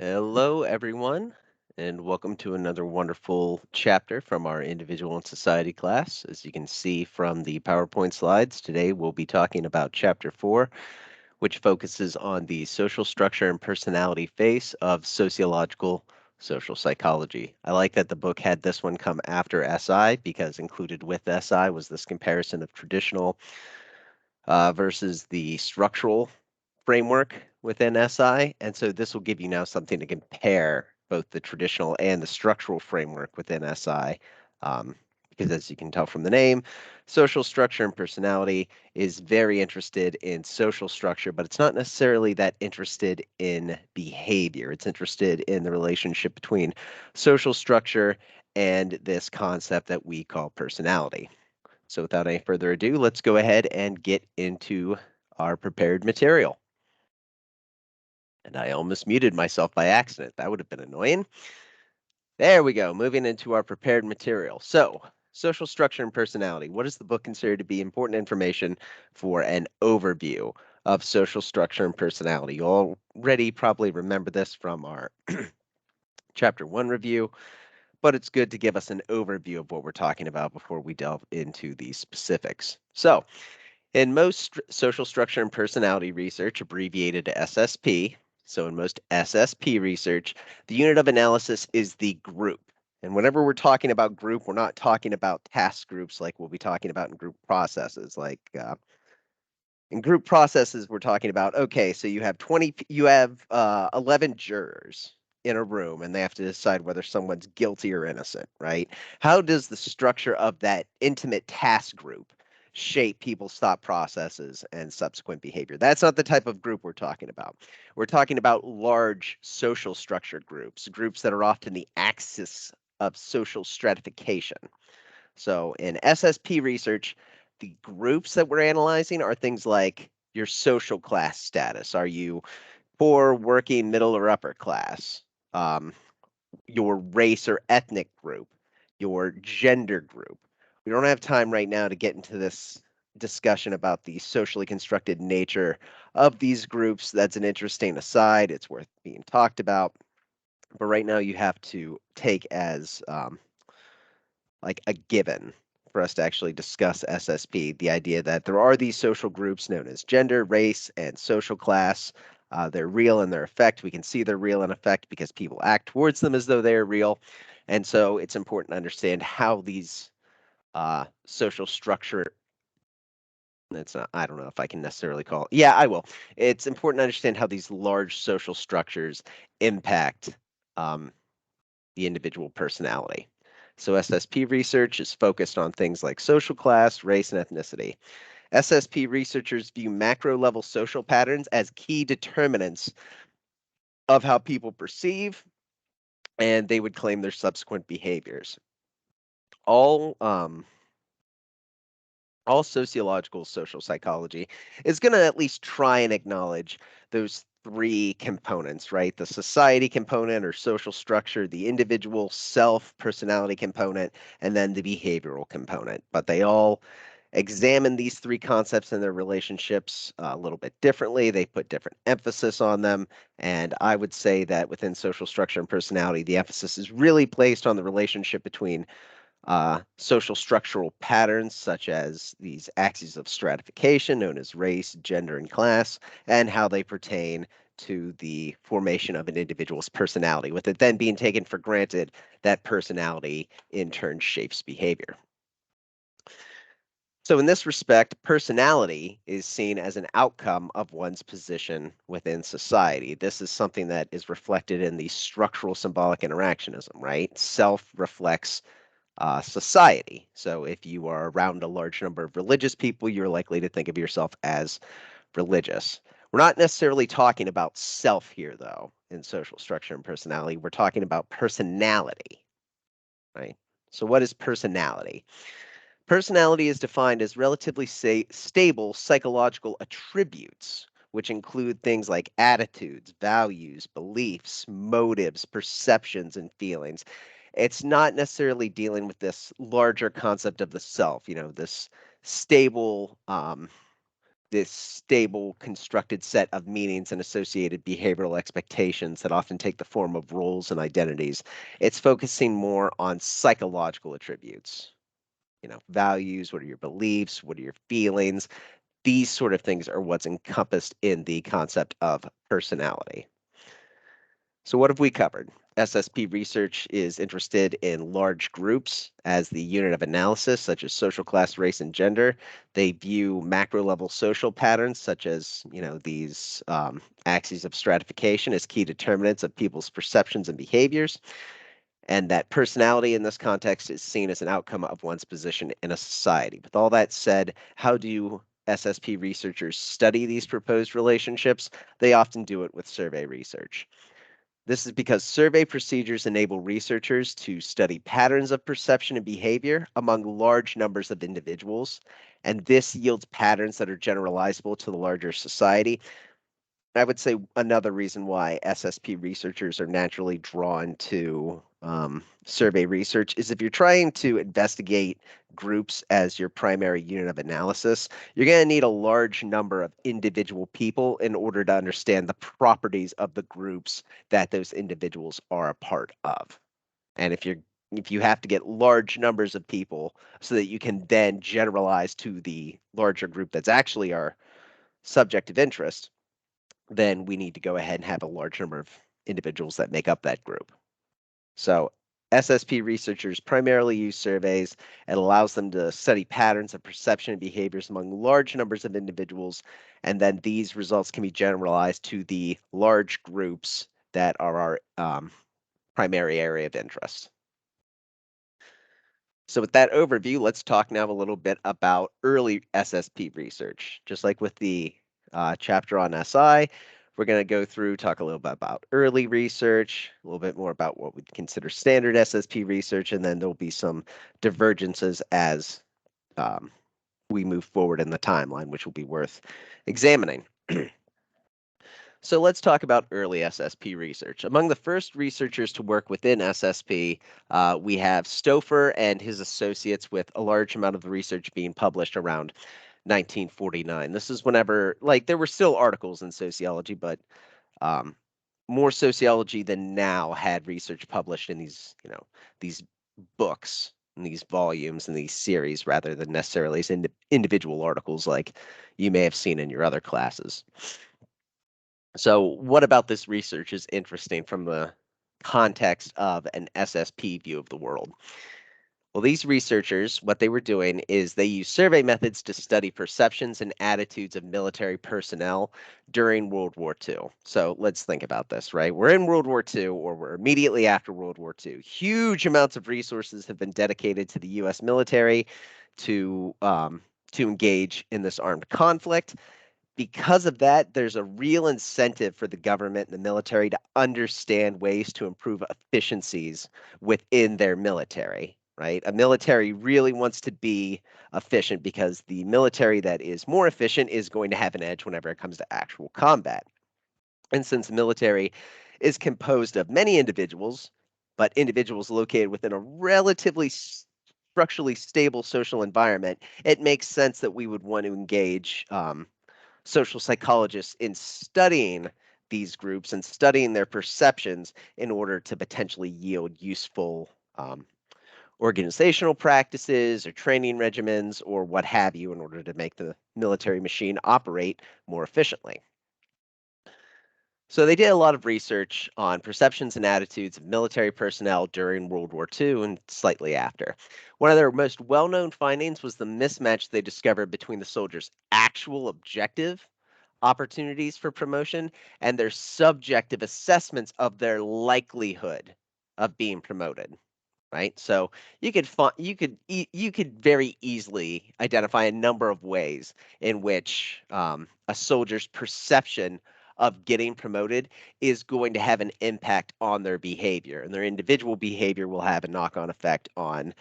Hello, everyone, and welcome to another wonderful chapter from our Individual and Society class. As you can see from the PowerPoint slides, today we'll be talking about Chapter 4, which focuses on the social structure and personality phase of sociological social psychology. I like that the book had this one come after SI because included with SI was this comparison of traditional versus the structural framework within SI. And so this will give you now something to compare both the traditional and the structural framework within SI. Because as you can tell from the name, social structure and personality is very interested in social structure, but it's not necessarily that interested in behavior. It's interested in the relationship between social structure and this concept that we call personality. So without any further ado, let's go ahead and get into our prepared material. And I almost muted myself by accident. That would have been annoying. There we go, moving into our prepared material. So, social structure and personality. What does the book consider to be important information for an overview of social structure and personality? You already probably remember this from our chapter 1 review, but it's good to give us an overview of what we're talking about before we delve into the specifics. So, in most social structure and personality research, abbreviated to SSP, so in most SSP research, the unit of analysis is the group. And whenever we're talking about group, we're not talking about task groups like we'll be talking about in group processes. Like in group processes, we're talking about, okay, so you have 11 jurors in a room and they have to decide whether someone's guilty or innocent, right? How does the structure of that intimate task group shape people's thought processes and subsequent behavior? That's not the type of group we're talking about. We're talking about large social structure groups, groups that are often the axis of social stratification. So in SSP research, the groups that we're analyzing are things like your social class status. Are you poor, working, middle, or upper class? Um, your race or ethnic group, your gender group. We don't have time right now to get into this discussion about the socially constructed nature of these groups. That's an interesting aside. It's worth being talked about. But right now, you have to take as like a given for us to actually discuss SSP, the idea that there are these social groups known as gender, race, and social class. They're real in their effect. We can see they're real in effect because people act towards them as though they're real. And so it's important to understand how these social structure, it's not, I don't know if I can necessarily call it. Yeah, I will. It's important to understand how these large social structures impact um, the individual personality. So SSP research is focused on things like social class, race, and ethnicity. SSP researchers view macro level social patterns as key determinants of how people perceive, and they would claim their subsequent behaviors. All all sociological social psychology is going to at least try and acknowledge those three components, right? The society component or social structure, the individual self personality component, and then the behavioral component. But they all examine these three concepts and their relationships a little bit differently. They put different emphasis on them. And I would say that within social structure and personality, the emphasis is really placed on the relationship between social structural patterns, such as these axes of stratification known as race, gender, and class, and how they pertain to the formation of an individual's personality, with it then being taken for granted that personality in turn shapes behavior. So, in this respect, personality is seen as an outcome of one's position within society. This is something that is reflected in the structural symbolic interactionism, right? Self reflects society. So if you are around a large number of religious people, you're likely to think of yourself as religious. We're not necessarily talking about self here, though, in social structure and personality. We're talking about personality, right? So what is personality? Personality is defined as relatively stable psychological attributes, which include things like attitudes, values, beliefs, motives, perceptions, and feelings. It's not necessarily dealing with this larger concept of the self, this stable this stable, constructed set of meanings and associated behavioral expectations that often take the form of roles and identities. It's focusing more on psychological attributes, values, what are your beliefs, what are your feelings. These sort of things are what's encompassed in the concept of personality. So what have we covered? SSP research is interested in large groups as the unit of analysis, such as social class, race, and gender. They view macro level social patterns, such as these axes of stratification, as key determinants of people's perceptions and behaviors, and that personality in this context is seen as an outcome of one's position in a society. With all that said, how do SSP researchers study these proposed relationships? They often do it with survey research. This is because survey procedures enable researchers to study patterns of perception and behavior among large numbers of individuals, and this yields patterns that are generalizable to the larger society. I would say another reason why SSP researchers are naturally drawn to survey research is if you're trying to investigate groups as your primary unit of analysis, you're going to need a large number of individual people in order to understand the properties of the groups that those individuals are a part of. And if you have to get large numbers of people so that you can then generalize to the larger group that's actually our subject of interest, then we need to go ahead and have a large number of individuals that make up that group. So SSP researchers primarily use surveys. It allows them to study patterns of perception and behaviors among large numbers of individuals, and then these results can be generalized to the large groups that are our primary area of interest. So with that overview, let's talk now a little bit about early SSP research. Just like with the chapter on SI, we're going to go through, talk a little bit about early research, a little bit more about what we'd consider standard SSP research, and then there'll be some divergences as we move forward in the timeline, which will be worth examining. So let's talk about early SSP research. Among the first researchers to work within SSP, we have Stouffer and his associates, with a large amount of the research being published around 1949. This is whenever, there were still articles in sociology, but um, more sociology than now had research published in these books and these volumes and these series rather than necessarily as individual articles like you may have seen in your other classes. So what about this research is interesting from the context of an SSP view of the world? Well, these researchers, what they were doing is they used survey methods to study perceptions and attitudes of military personnel during World War II. So let's think about this, right? We're in World War II, or we're immediately after World War II. Huge amounts of resources have been dedicated to the U.S. military to engage in this armed conflict. Because of that, there's a real incentive for the government and the military to understand ways to improve efficiencies within their military, right? A military really wants to be efficient because the military that is more efficient is going to have an edge whenever it comes to actual combat. And since the military is composed of many individuals, but individuals located within a relatively structurally stable social environment, it makes sense that we would want to engage social psychologists in studying these groups and studying their perceptions in order to potentially yield useful organizational practices or training regimens or what have you in order to make the military machine operate more efficiently. So they did a lot of research on perceptions and attitudes of military personnel during World War II and slightly after. One of their most well-known findings was the mismatch they discovered between the soldiers' actual objective opportunities for promotion and their subjective assessments of their likelihood of being promoted, right? So you could very easily identify a number of ways in which a soldier's perception of getting promoted is going to have an impact on their behavior, and their individual behavior will have a knock-on effect on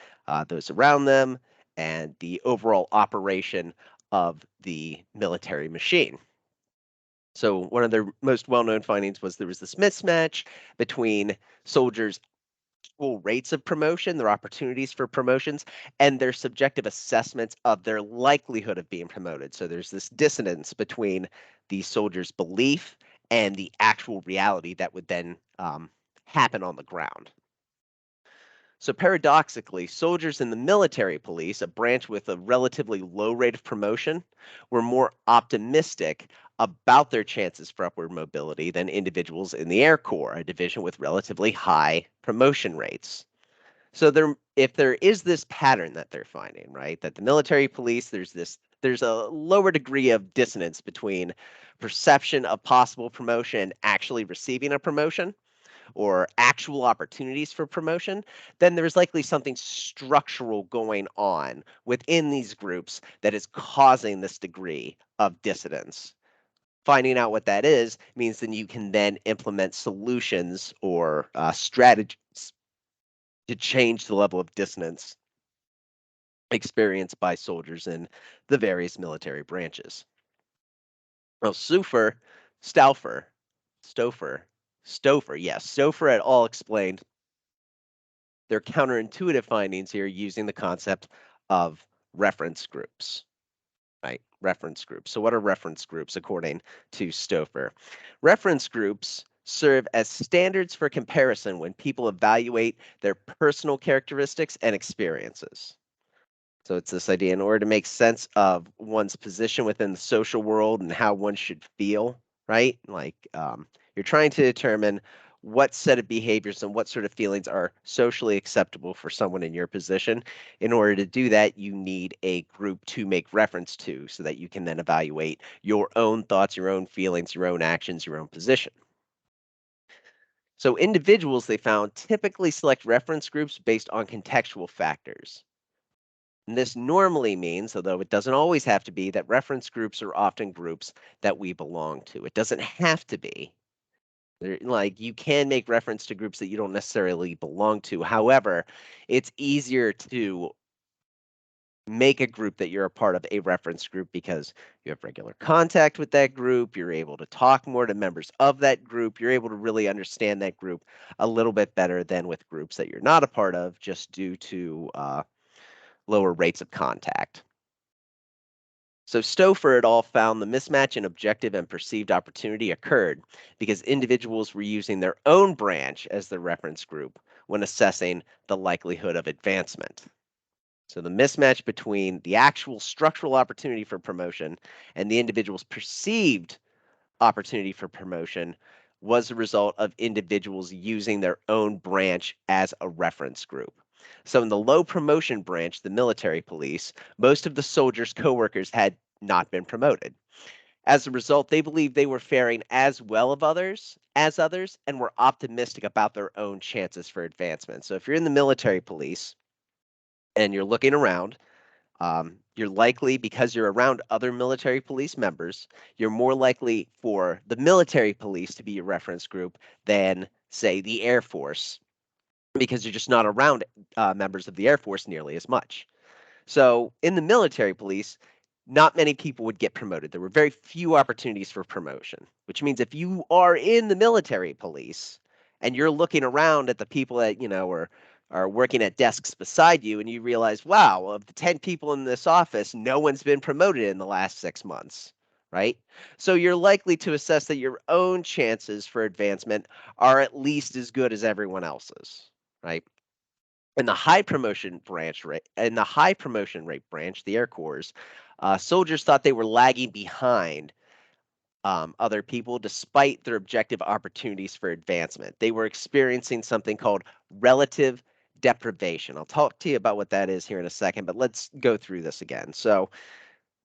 those around them and the overall operation of the military machine. So one of their most well-known findings was there was this mismatch between soldiers' actual rates of promotion, their opportunities for promotions, and their subjective assessments of their likelihood of being promoted. So there's this dissonance between the soldier's belief and the actual reality that would then happen on the ground. So paradoxically, soldiers in the military police, a branch with a relatively low rate of promotion, were more optimistic about their chances for upward mobility than individuals in the Air Corps, a division with relatively high promotion rates. So if there is this pattern that they're finding, right, that the military police, there's a lower degree of dissonance between perception of possible promotion and actually receiving a promotion or actual opportunities for promotion, then there's likely something structural going on within these groups that is causing this degree of dissidence. Finding out what that is means then you can then implement solutions or strategies to change the level of dissonance experienced by soldiers in the various military branches. Well, Stauffer, Stouffer, Stouffer et al. Explained their counterintuitive findings here using the concept of reference groups, right? Reference groups. So, what are reference groups according to Stouffer? Reference groups serve as standards for comparison when people evaluate their personal characteristics and experiences. So it's this idea in order to make sense of one's position within the social world and how one should feel, right? Like you're trying to determine what set of behaviors and what sort of feelings are socially acceptable for someone in your position. In order to do that, you need a group to make reference to so that you can then evaluate your own thoughts, your own feelings, your own actions, your own position. So individuals, they found, typically select reference groups based on contextual factors. And this normally means, although it doesn't always have to be, that reference groups are often groups that we belong to. It doesn't have to be. Like you can make reference to groups that you don't necessarily belong to. However, it's easier to make a group that you're a part of a reference group because you have regular contact with that group. You're able to talk more to members of that group. You're able to really understand that group a little bit better than with groups that you're not a part of just due to lower rates of contact. So Stouffer et al. Found the mismatch in objective and perceived opportunity occurred because individuals were using their own branch as their reference group when assessing the likelihood of advancement. So the mismatch between the actual structural opportunity for promotion and the individual's perceived opportunity for promotion was a result of individuals using their own branch as a reference group. So in the low promotion branch, the military police, most of the soldiers' coworkers had not been promoted. As a result, they believed they were faring as well of others as others and were optimistic about their own chances for advancement. So if you're in the military police and you're looking around, you're likely, because you're around other military police members, you're more likely for the military police to be your reference group than, say, the Air Force, because you're just not around members of the Air Force nearly as much. So in the military police, not many people would get promoted. There were very few opportunities for promotion, which means if you are in the military police and you're looking around at the people that, are working at desks beside you and you realize, wow, of the 10 people in this office, no one's been promoted in the last 6 months, right? So you're likely to assess that your own chances for advancement are at least as good as everyone else's, right? In the high promotion rate branch, the Air Corps, soldiers thought they were lagging behind other people despite their objective opportunities for advancement. They were experiencing something called relative deprivation. I'll talk to you about what that is here in a second, but let's go through this again. So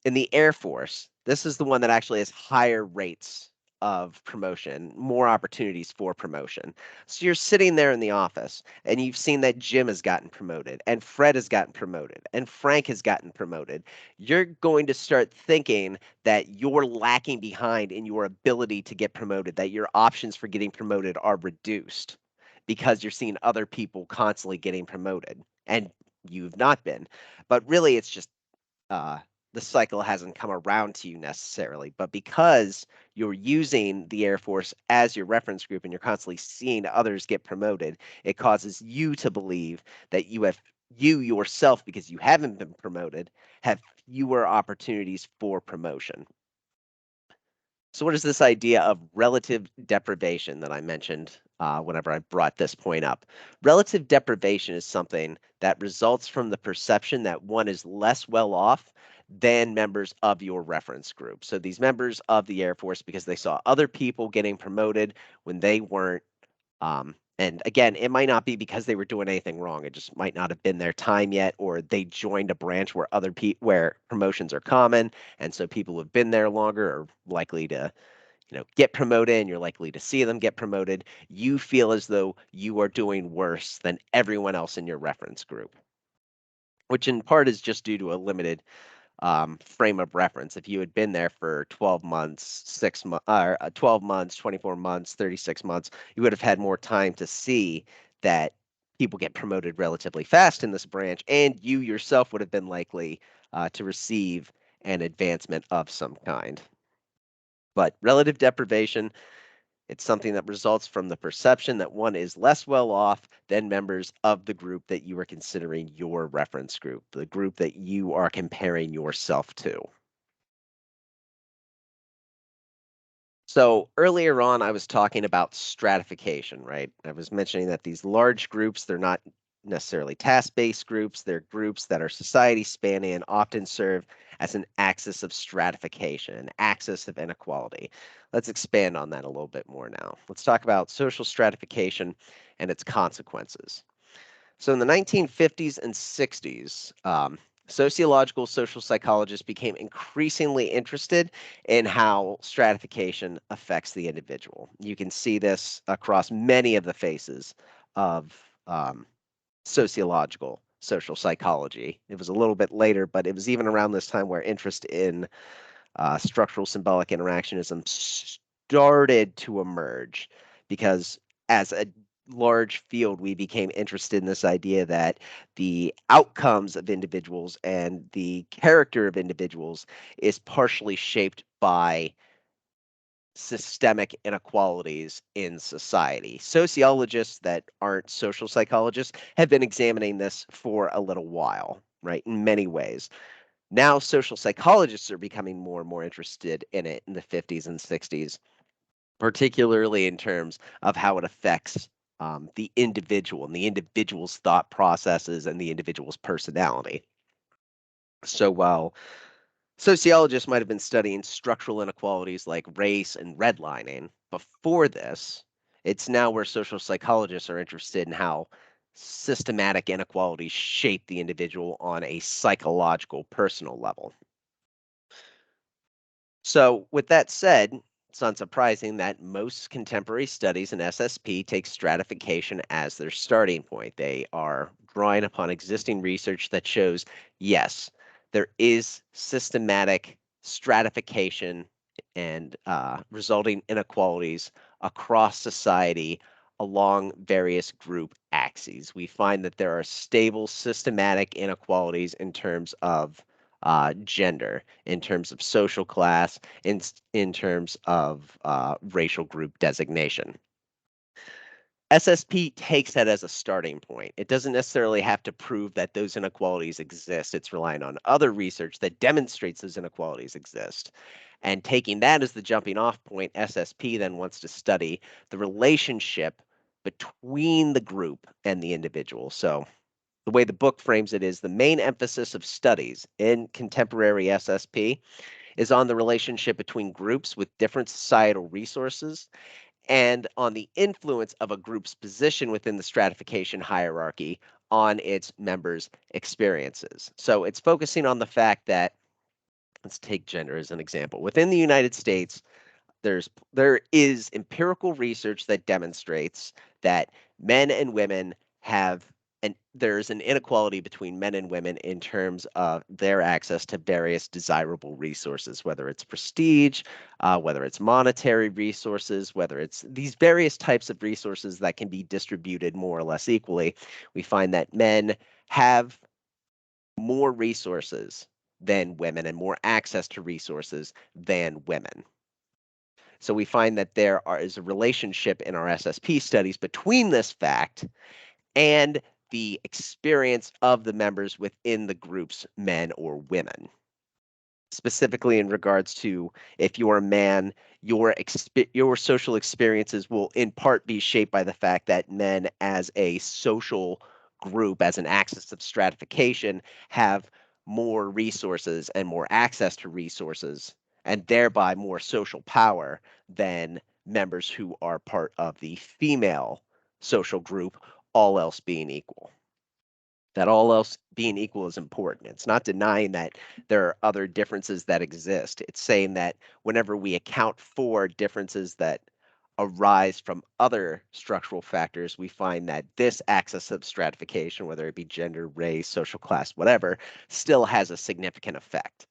in the Air Force, this is the one that actually has higher rates of promotion, more opportunities for promotion. So you're sitting there in the office and you've seen that Jim has gotten promoted and Fred has gotten promoted and Frank has gotten promoted. You're going to start thinking that you're lacking behind in your ability to get promoted, that your options for getting promoted are reduced because you're seeing other people constantly getting promoted and you've not been. But really, it's just uh, the cycle hasn't come around to you necessarily, but because you're using the Air Force as your reference group and you're constantly seeing others get promoted, it causes you to believe that you yourself, because you haven't been promoted, have fewer opportunities for promotion. So, what is this idea of relative deprivation that I mentioned whenever I brought this point up? Relative deprivation is something that results from the perception that one is less well off than members of your reference group. So, these members of the Air Force, because they saw other people getting promoted when they weren't, and again, it might not be because they were doing anything wrong. It just might not have been their time yet, or they joined a branch where where promotions are common, and so people who've been there longer are likely to, get promoted, and you're likely to see them get promoted. You feel as though you are doing worse than everyone else in your reference group, which in part is just due to a limited frame of reference. If you had been there for 12 months, 6 months, 12 months, 24 months, 36 months, you would have had more time to see that people get promoted relatively fast in this branch, and you yourself would have been likely to receive an advancement of some kind. But relative deprivation, it's something that results from the perception that one is less well off than members of the group that you are considering your reference group, the group that you are comparing yourself to. So earlier on, I was talking about stratification, right? I was mentioning that these large groups, they're not necessarily task-based groups. They're groups that are society spanning and often serve as an axis of stratification, an axis of inequality. Let's expand on that a little bit more now. Let's talk about social stratification and its consequences. So in the 1950s and 60s, sociological social psychologists became increasingly interested in how stratification affects the individual. You can see this across many of the phases of sociological social psychology. It was a little bit later, but it was even around this time where interest in structural symbolic interactionism started to emerge because as a large field, we became interested in this idea that the outcomes of individuals and the character of individuals is partially shaped by systemic inequalities in society. Sociologists that aren't social psychologists have been examining this for a little while, right, in many ways. Now, social psychologists are becoming more and more interested in it in the 50s and 60s, particularly in terms of how it affects the individual and the individual's thought processes and the individual's personality. So while sociologists might have been studying structural inequalities like race and redlining before this, it's now where social psychologists are interested in how systematic inequalities shape the individual on a psychological, personal level. So, with that said, it's unsurprising that most contemporary studies in SSP take stratification as their starting point. They are drawing upon existing research that shows, yes, there is systematic stratification and resulting inequalities across society along various group axes. We find that there are stable, systematic inequalities in terms of gender, in terms of social class, in terms of racial group designation. SSP takes that as a starting point. It doesn't necessarily have to prove that those inequalities exist. It's relying on other research that demonstrates those inequalities exist. And taking that as the jumping off point, SSP then wants to study the relationship between the group and the individual. So the way the book frames it is the main emphasis of studies in contemporary SSP is on the relationship between groups with different societal resources and on the influence of a group's position within the stratification hierarchy on its members' experiences. So it's focusing on the fact that, let's take gender as an example. Within the United States, there is empirical research that demonstrates that men and women have there's an inequality between men and women in terms of their access to various desirable resources, whether it's prestige, whether it's monetary resources, whether it's these various types of resources that can be distributed more or less equally. We find that men have more resources than women and more access to resources than women. So we find that is a relationship in our SSP studies between this fact and the experience of the members within the groups, men or women. Specifically in regards to if you're a man, your social experiences will in part be shaped by the fact that men as a social group, as an axis of stratification, have more resources and more access to resources, and thereby more social power than members who are part of the female social group, all else being equal. That all else being equal is important. It's not denying that there are other differences that exist. It's saying that whenever we account for differences that arise from other structural factors, we find that this axis of stratification, whether it be gender, race, social class, whatever, still has a significant effect.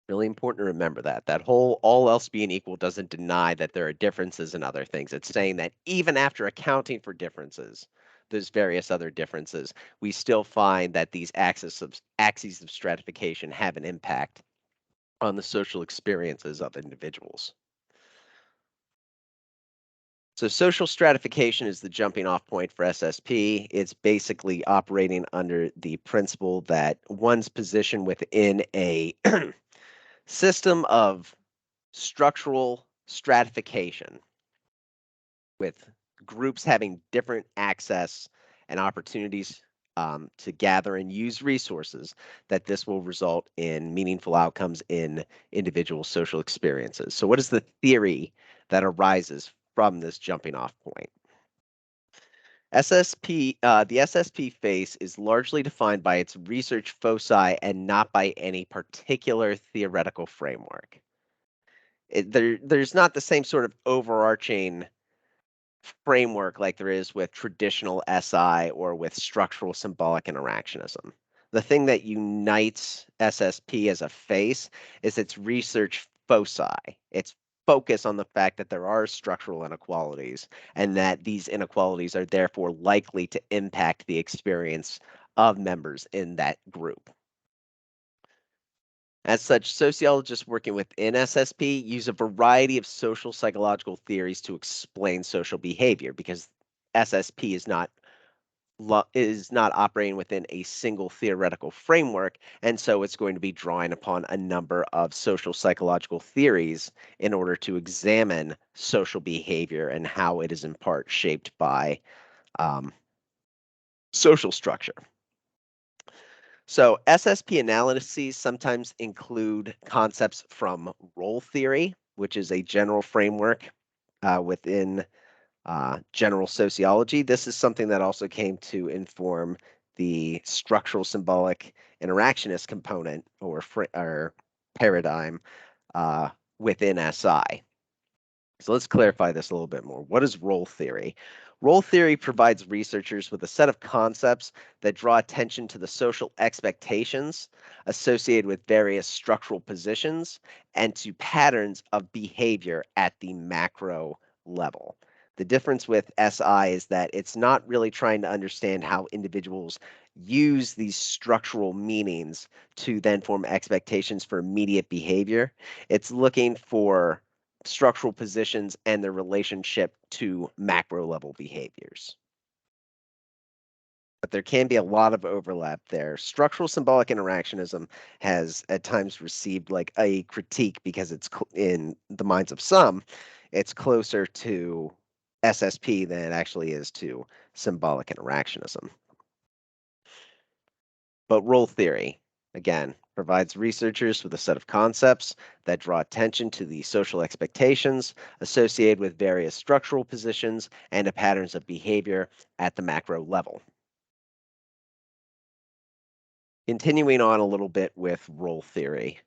Really important to remember that. That whole all else being equal doesn't deny that there are differences in other things. It's saying that even after accounting for differences, there's various other differences, we still find that these axes of stratification have an impact on the social experiences of individuals. So social stratification is the jumping off point for SSP. It's basically operating under the principle that one's position within a system of structural stratification with groups having different access and opportunities to gather and use resources, that this will result in meaningful outcomes in individual social experiences. So what is the theory that arises from this jumping off point? The SSP face is largely defined by its research foci and not by any particular theoretical framework. There's not the same sort of overarching framework like there is with traditional SI or with structural symbolic interactionism. The thing that unites SSP as a face is its research foci, its focus on the fact that there are structural inequalities and that these inequalities are therefore likely to impact the experience of members in that group. As such, sociologists working within SSP use a variety of social psychological theories to explain social behavior because SSP is not operating within a single theoretical framework, and so it's going to be drawing upon a number of social psychological theories in order to examine social behavior and how it is in part shaped by um, social structure. So SSP analyses sometimes include concepts from role theory, which is a general framework within general sociology. This is something that also came to inform the structural symbolic interactionist component or paradigm uh, within SI. So let's clarify this a little bit more. What is role theory? Role theory provides researchers with a set of concepts that draw attention to the social expectations associated with various structural positions and to patterns of behavior at the macro level. The difference with SI is that it's not really trying to understand how individuals use these structural meanings to then form expectations for immediate behavior. It's looking for structural positions and their relationship to macro level behaviors. But there can be a lot of overlap there. Structural symbolic interactionism has at times received like a critique because in the minds of some, it's closer to SSP than it actually is to symbolic interactionism. But role theory, again, provides researchers with a set of concepts that draw attention to the social expectations associated with various structural positions and the patterns of behavior at the macro level. Continuing on a little bit with role theory,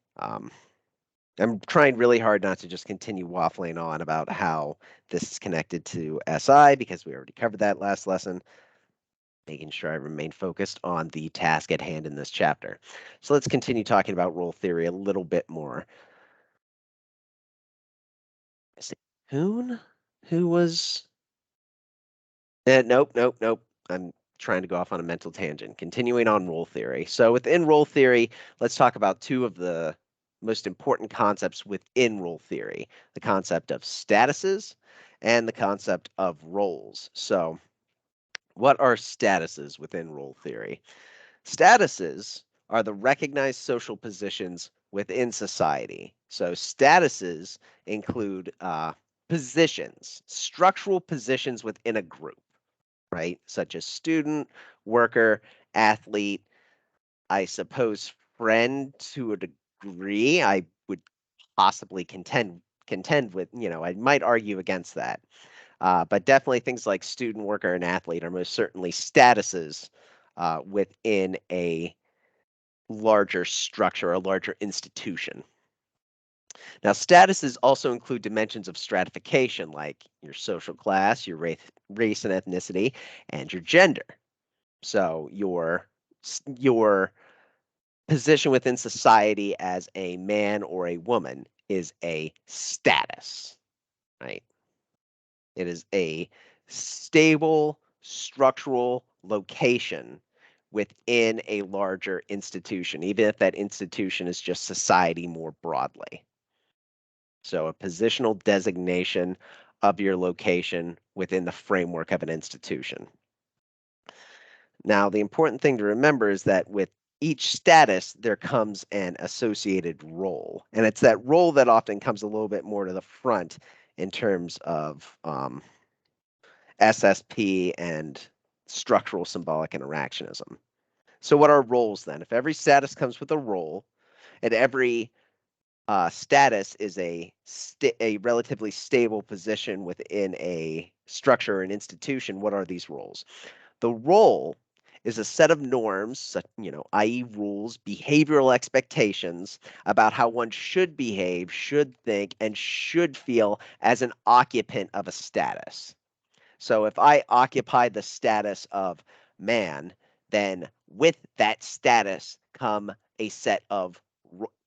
I'm trying really hard not to just continue waffling on about how this is connected to SI because we already covered that last lesson, making sure I remain focused on the task at hand in this chapter. So let's continue talking about role theory a little bit more. Is it Kuhn who was? Nope, nope, nope. I'm trying to go off on a mental tangent. Continuing on role theory. So within role theory, let's talk about two of the most important concepts within role theory, the concept of statuses and the concept of roles. So what are statuses within role theory? Statuses are the recognized social positions within society. So statuses include positions, structural positions within a group, right? Such as student, worker, athlete, I suppose friend to a degree. I would possibly contend with, I might argue against that. But definitely things like student, worker, and athlete are most certainly statuses within a larger structure, a larger institution. Now, statuses also include dimensions of stratification like your social class, your race and ethnicity, and your gender. So your position within society as a man or a woman is a status, right? It is a stable structural location within a larger institution, even if that institution is just society more broadly. So a positional designation of your location within the framework of an institution. Now, the important thing to remember is that with each status, there comes an associated role. And it's that role that often comes a little bit more to the front in terms of SSP and structural symbolic interactionism. So what are roles then? If every status comes with a role, and every status is a relatively stable position within a structure or an institution, what are these roles? The role is a set of norms, i.e. rules, behavioral expectations about how one should behave, should think, and should feel as an occupant of a status. So if I occupy the status of man, then with that status come a set of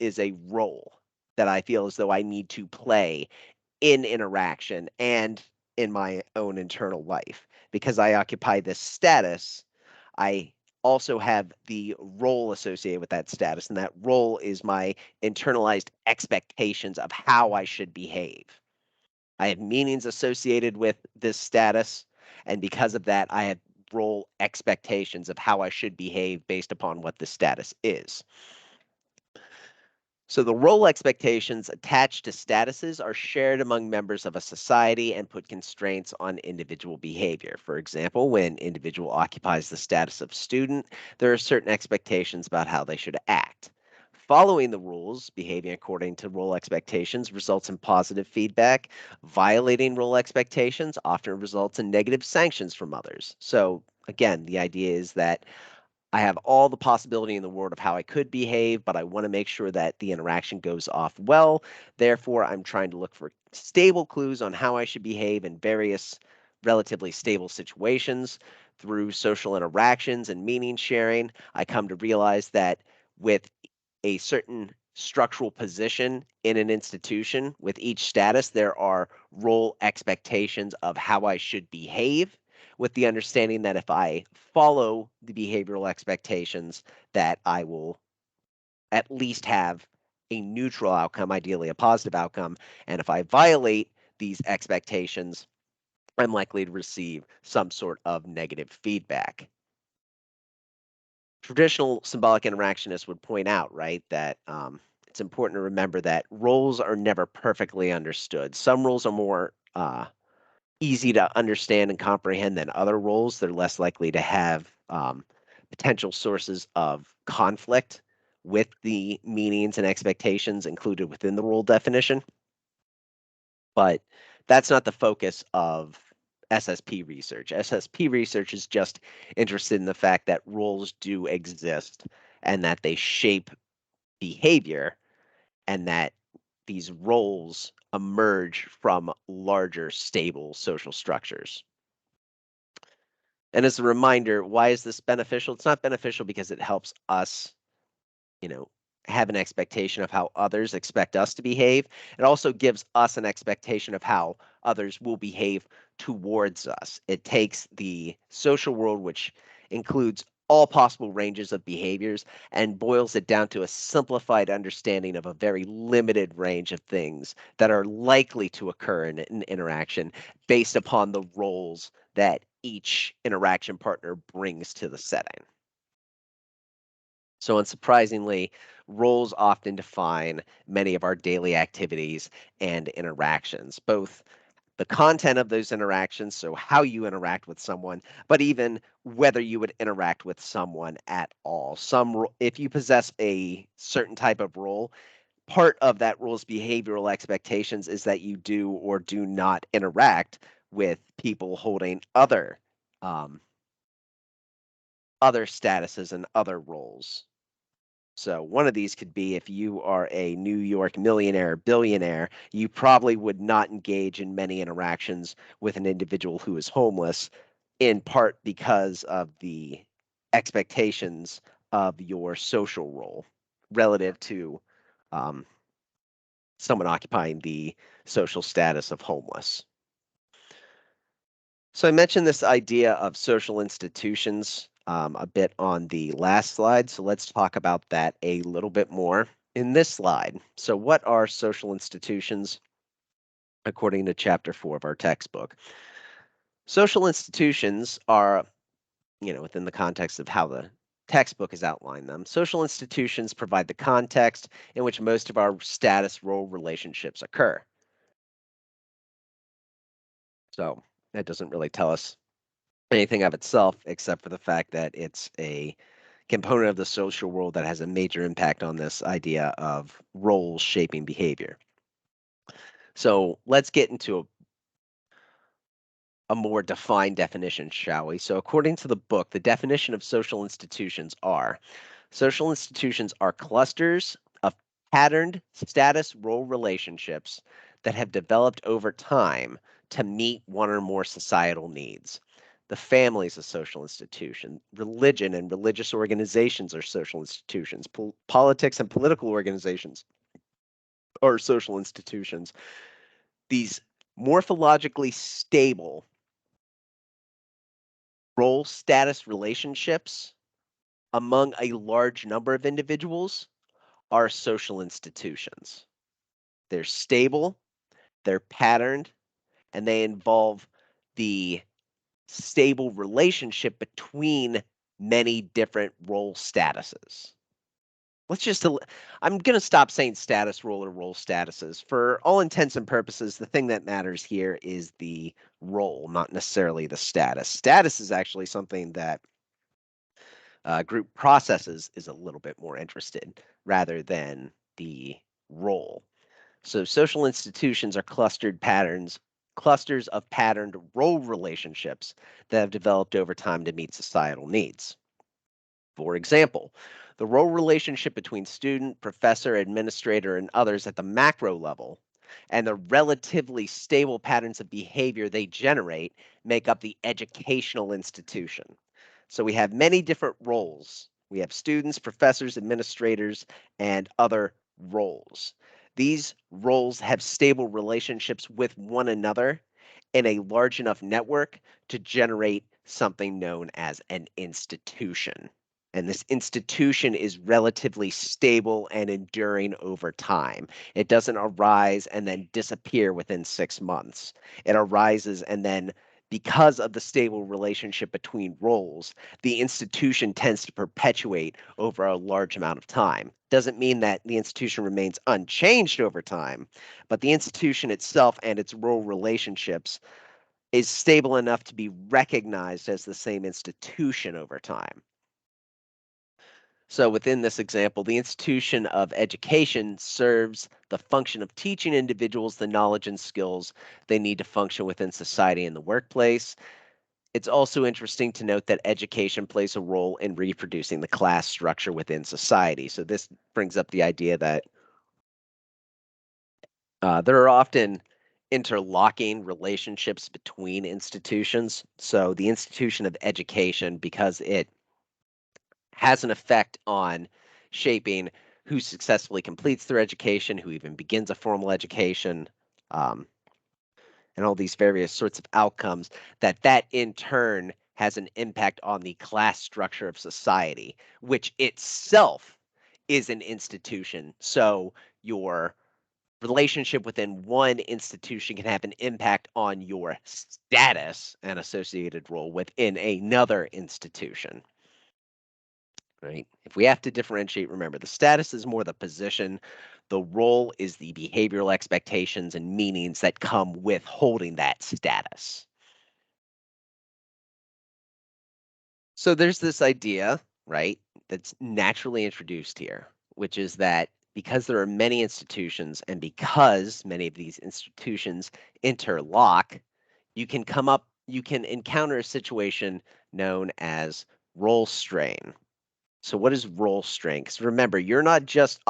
is a role that I feel as though I need to play in interaction and in my own internal life. Because I occupy this status, I also have the role associated with that status, and that role is my internalized expectations of how I should behave. I have meanings associated with this status, and because of that, I have role expectations of how I should behave based upon what the status is. So the role expectations attached to statuses are shared among members of a society and put constraints on individual behavior. For example, when individual occupies the status of student, there are certain expectations about how they should act. Following the rules, behaving according to role expectations results in positive feedback. Violating role expectations often results in negative sanctions from others. So again, the idea is that I have all the possibility in the world of how I could behave, but I want to make sure that the interaction goes off well. Therefore, I'm trying to look for stable clues on how I should behave in various relatively stable situations. Through social interactions and meaning sharing, I come to realize that with a certain structural position in an institution, with each status, there are role expectations of how I should behave, with the understanding that if I follow the behavioral expectations, that I will at least have a neutral outcome, ideally a positive outcome. And if I violate these expectations, I'm likely to receive some sort of negative feedback. Traditional symbolic interactionists would point out, right, that it's important to remember that roles are never perfectly understood. Some roles are more easy to understand and comprehend than other roles. They're less likely to have potential sources of conflict with the meanings and expectations included within the role definition. But that's not the focus of SSP research. SSP research is just interested in the fact that roles do exist and that they shape behavior and that these roles emerge from larger, stable social structures. And as a reminder, why is this beneficial? It's not beneficial because it helps us, you know, have an expectation of how others expect us to behave. It also gives us an expectation of how others will behave towards us. It takes the social world, which includes all possible ranges of behaviors and boils it down to a simplified understanding of a very limited range of things that are likely to occur in an interaction based upon the roles that each interaction partner brings to the setting. So, unsurprisingly, roles often define many of our daily activities and interactions, both the content of those interactions, so how you interact with someone, but even whether you would interact with someone at all. If you possess a certain type of role, part of that role's behavioral expectations is that you do or do not interact with people holding um, other statuses and other roles. So one of these could be if you are a New York millionaire, billionaire, you probably would not engage in many interactions with an individual who is homeless, in part because of the expectations of your social role relative to um, someone occupying the social status of homeless. So I mentioned this idea of social institutions a bit on the last slide. So let's talk about that a little bit more in this slide. So what are social institutions according to chapter 4 of our textbook? Social institutions are, within the context of how the textbook has outlined them, social institutions provide the context in which most of our status role relationships occur. So that doesn't really tell us anything of itself except for the fact that it's a component of the social world that has a major impact on this idea of roles shaping behavior. So let's get into a more defined definition, shall we? So, according to the book, the definition of social institutions are clusters of patterned status role relationships that have developed over time to meet one or more societal needs. The family is a social institution. Religion and religious organizations are social institutions. Politics and political organizations are social institutions. These morphologically stable role status relationships among a large number of individuals are social institutions. They're stable, they're patterned, and they involve the stable relationship between many different role statuses. I'm going to stop saying status role or role statuses. For all intents and purposes, the thing that matters here is the role, not necessarily the status. Status is actually something that group processes is a little bit more interested rather than the role. So social institutions are clusters of patterned role relationships that have developed over time to meet societal needs. For example, the role relationship between student, professor, administrator, and others at the macro level, and the relatively stable patterns of behavior they generate make up the educational institution. So we have many different roles. We have students, professors, administrators, and other roles. These roles have stable relationships with one another in a large enough network to generate something known as an institution. And this institution is relatively stable and enduring over time. It doesn't arise and then disappear within 6 months. It arises and then, because of the stable relationship between roles, the institution tends to perpetuate over a large amount of time. Doesn't mean that the institution remains unchanged over time, but the institution itself and its role relationships is stable enough to be recognized as the same institution over time. So within this example, the institution of education serves the function of teaching individuals the knowledge and skills they need to function within society and the workplace. It's also interesting to note that education plays a role in reproducing the class structure within society. So this brings up the idea that there are often interlocking relationships between institutions. So the institution of education, because it has an effect on shaping who successfully completes their education, who even begins a formal education, um, and all these various sorts of outcomes that in turn has an impact on the class structure of society, which itself is an institution. So your relationship within one institution can have an impact on your status and associated role within another institution. Right? If we have to differentiate, remember the status is more the position, the role is the behavioral expectations and meanings that come with holding that status. So there's this idea, right, that's naturally introduced here, which is that because there are many institutions and because many of these institutions interlock, you can encounter a situation known as role strain. So what is role strain? 'Cause remember, you're not just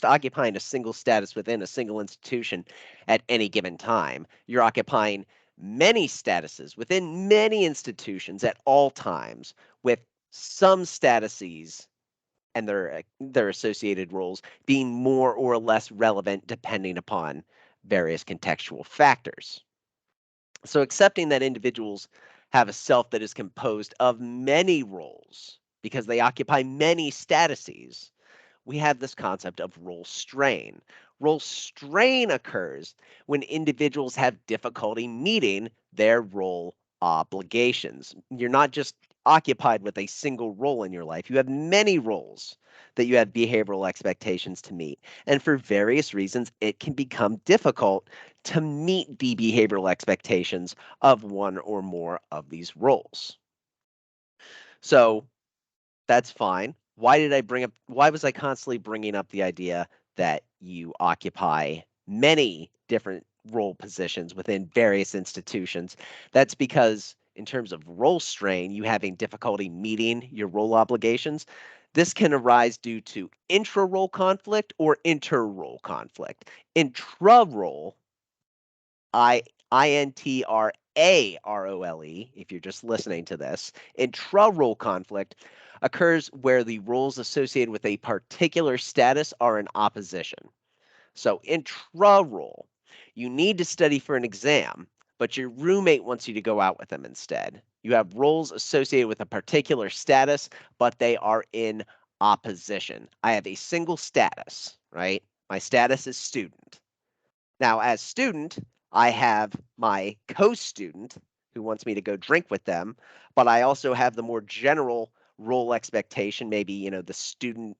occupying a single status within a single institution at any given time. You're occupying many statuses within many institutions at all times, with some statuses and their associated roles being more or less relevant depending upon various contextual factors. So accepting that individuals have a self that is composed of many roles because they occupy many statuses, we have this concept of role strain. Role strain occurs when individuals have difficulty meeting their role obligations. You're not just occupied with a single role in your life, you have many roles that you have behavioral expectations to meet. And for various reasons, it can become difficult to meet the behavioral expectations of one or more of these roles. So, that's fine. Why was I constantly bringing up the idea that you occupy many different role positions within various institutions? That's because in terms of role strain, you having difficulty meeting your role obligations, this can arise due to intra-role conflict or inter-role conflict. Intra-role Intrarole, if you're just listening to this, intra-role conflict occurs where the roles associated with a particular status are in opposition. So intra-role, you need to study for an exam, but your roommate wants you to go out with them instead. You have roles associated with a particular status, but they are in opposition. I have a single status, right? My status is student. Now, as student, I have my co-student who wants me to go drink with them, but I also have the more general role expectation, maybe, the student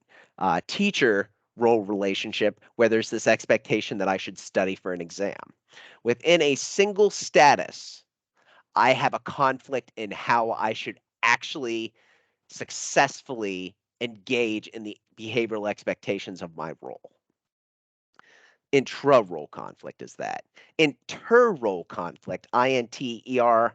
teacher role relationship where there's this expectation that I should study for an exam. Within a single status, I have a conflict in how I should actually successfully engage in the behavioral expectations of my role. Intra-role conflict is that. Inter-role conflict, Interrole,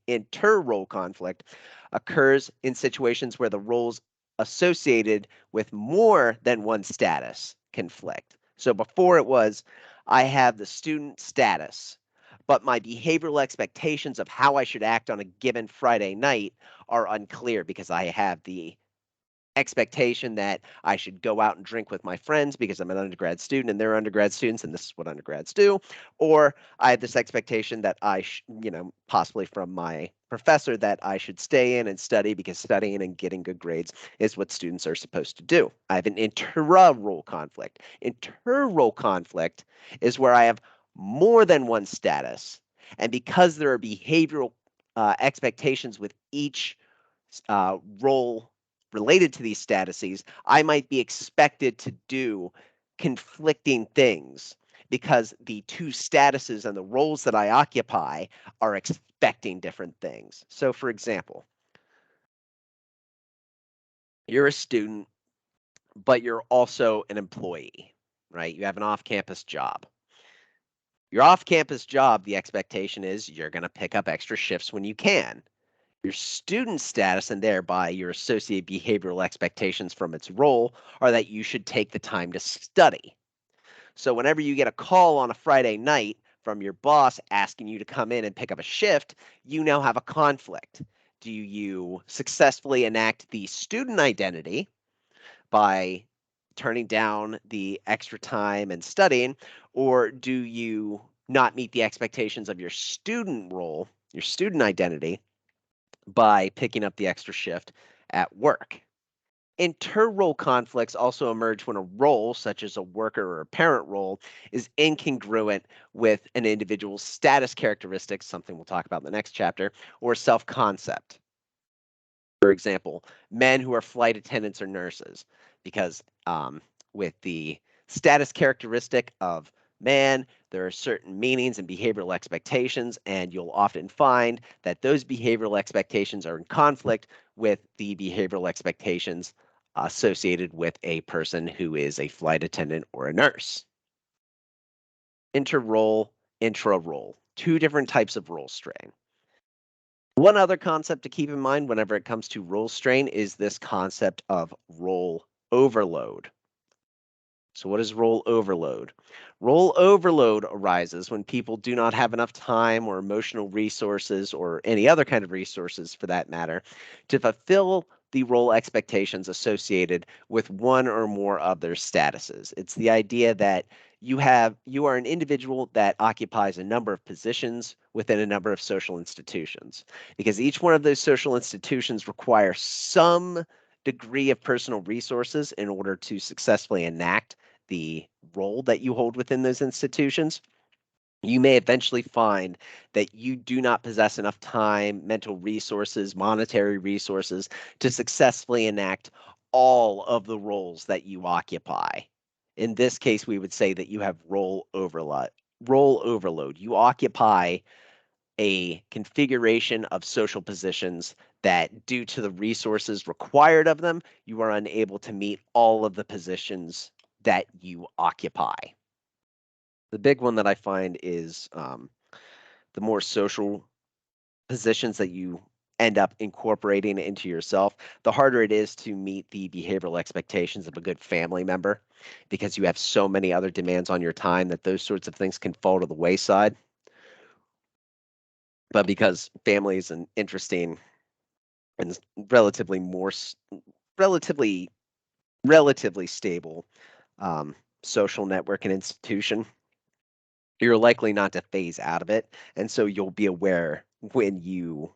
inter-role conflict occurs in situations where the roles associated with more than one status conflict. So before it was, I have the student status, but my behavioral expectations of how I should act on a given Friday night are unclear because I have the expectation that I should go out and drink with my friends because I'm an undergrad student and they're undergrad students and this is what undergrads do. Or I have this expectation that possibly from my professor that I should stay in and study because studying and getting good grades is what students are supposed to do. I have an inter-role conflict. Inter-role conflict is where I have more than one status. And because there are behavioral expectations with each role related to these statuses, I might be expected to do conflicting things because the two statuses and the roles that I occupy are expecting different things. So, for example, you're a student, but you're also an employee, right? You have an off campus job. Your off campus job, the expectation is you're going to pick up extra shifts when you can. Your student status and thereby your associated behavioral expectations from its role are that you should take the time to study. So whenever you get a call on a Friday night from your boss asking you to come in and pick up a shift, you now have a conflict. Do you successfully enact the student identity by turning down the extra time and studying, or do you not meet the expectations of your student role, your student identity, by picking up the extra shift at work. Inter-role conflicts also emerge when a role, such as a worker or a parent role, is incongruent with an individual's status characteristics, something we'll talk about in the next chapter, or self-concept. For example, men who are flight attendants or nurses, because with the status characteristic of man, there are certain meanings and behavioral expectations, and you'll often find that those behavioral expectations are in conflict with the behavioral expectations associated with a person who is a flight attendant or a nurse. Inter-role, intra-role, two different types of role strain. One other concept to keep in mind whenever it comes to role strain is this concept of role overload. So what is role overload? Role overload arises when people do not have enough time or emotional resources or any other kind of resources for that matter to fulfill the role expectations associated with one or more of their statuses. It's the idea that you are an individual that occupies a number of positions within a number of social institutions, because each one of those social institutions require some degree of personal resources in order to successfully enact the role that you hold within those institutions. You may eventually find that you do not possess enough time, mental resources, monetary resources to successfully enact all of the roles that you occupy. In this case, we would say that you have role overload. Role overload. You occupy a configuration of social positions that, due to the resources required of them, you are unable to meet all of the positions that you occupy. The big one that I find is the more social positions that you end up incorporating into yourself, the harder it is to meet the behavioral expectations of a good family member, because you have so many other demands on your time that those sorts of things can fall to the wayside. But because family is an interesting and relatively more relatively relatively stable um, social network and institution, you're likely not to phase out of it, and so you'll be aware when you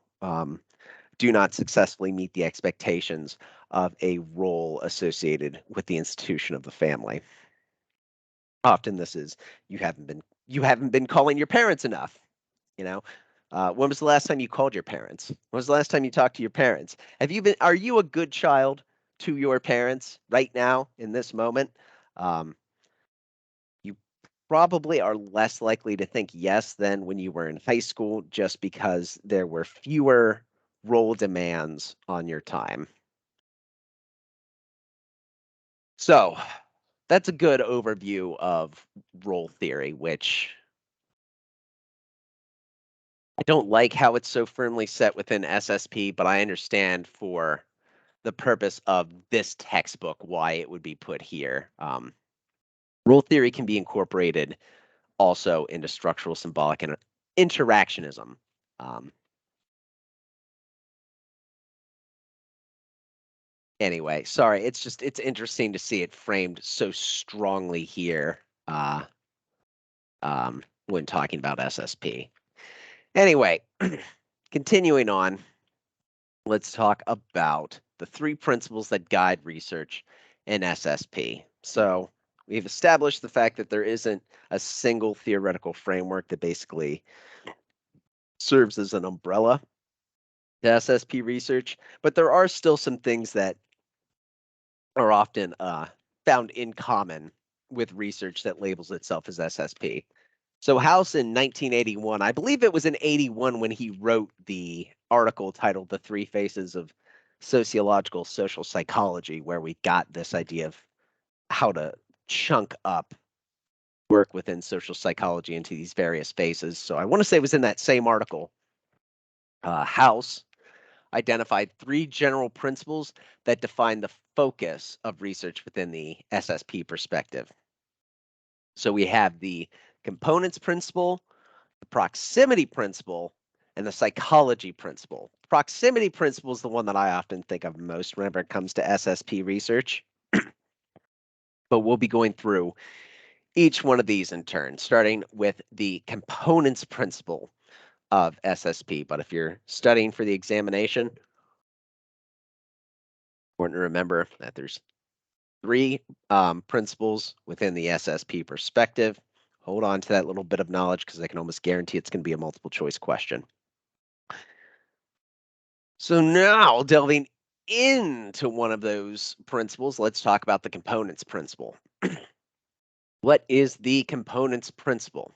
do not successfully meet the expectations of a role associated with the institution of the family. Often this is you haven't been calling your parents enough. You know, when was the last time you called your parents? When was the last time you talked to your parents? Are you a good child to your parents right now in this moment? Um, you probably are less likely to think yes than when you were in high school, just because there were fewer role demands on your time. So that's a good overview of role theory, which I don't like how it's so firmly set within SSP, but I understand for the purpose of this textbook why it would be put here. Role theory can be incorporated also into structural, symbolic, and interactionism. Um, anyway, sorry, it's interesting to see it framed so strongly here when talking about SSP. Anyway, continuing on, let's talk about the three principles that guide research in SSP. So we've established the fact that there isn't a single theoretical framework that basically serves as an umbrella to SSP research, but there are still some things that are often found in common with research that labels itself as SSP. So House in 1981, I believe it was in 81 when he wrote the article titled The Three Faces of Sociological Social Psychology, where we got this idea of how to chunk up work within social psychology into these various phases. So I want to say it was in that same article. House identified three general principles that define the focus of research within the SSP perspective. So we have the components principle, the proximity principle, and the psychology principle. Proximity principle is the one that I often think of most whenever it comes to SSP research, but we'll be going through each one of these in turn, starting with the components principle. of SSP. But if you're studying for the examination, important to remember that there's three principles within the SSP perspective. Hold on to that little bit of knowledge because I can almost guarantee it's going to be a multiple choice question. So now delving into one of those principles, let's talk about the components principle. What is the components principle?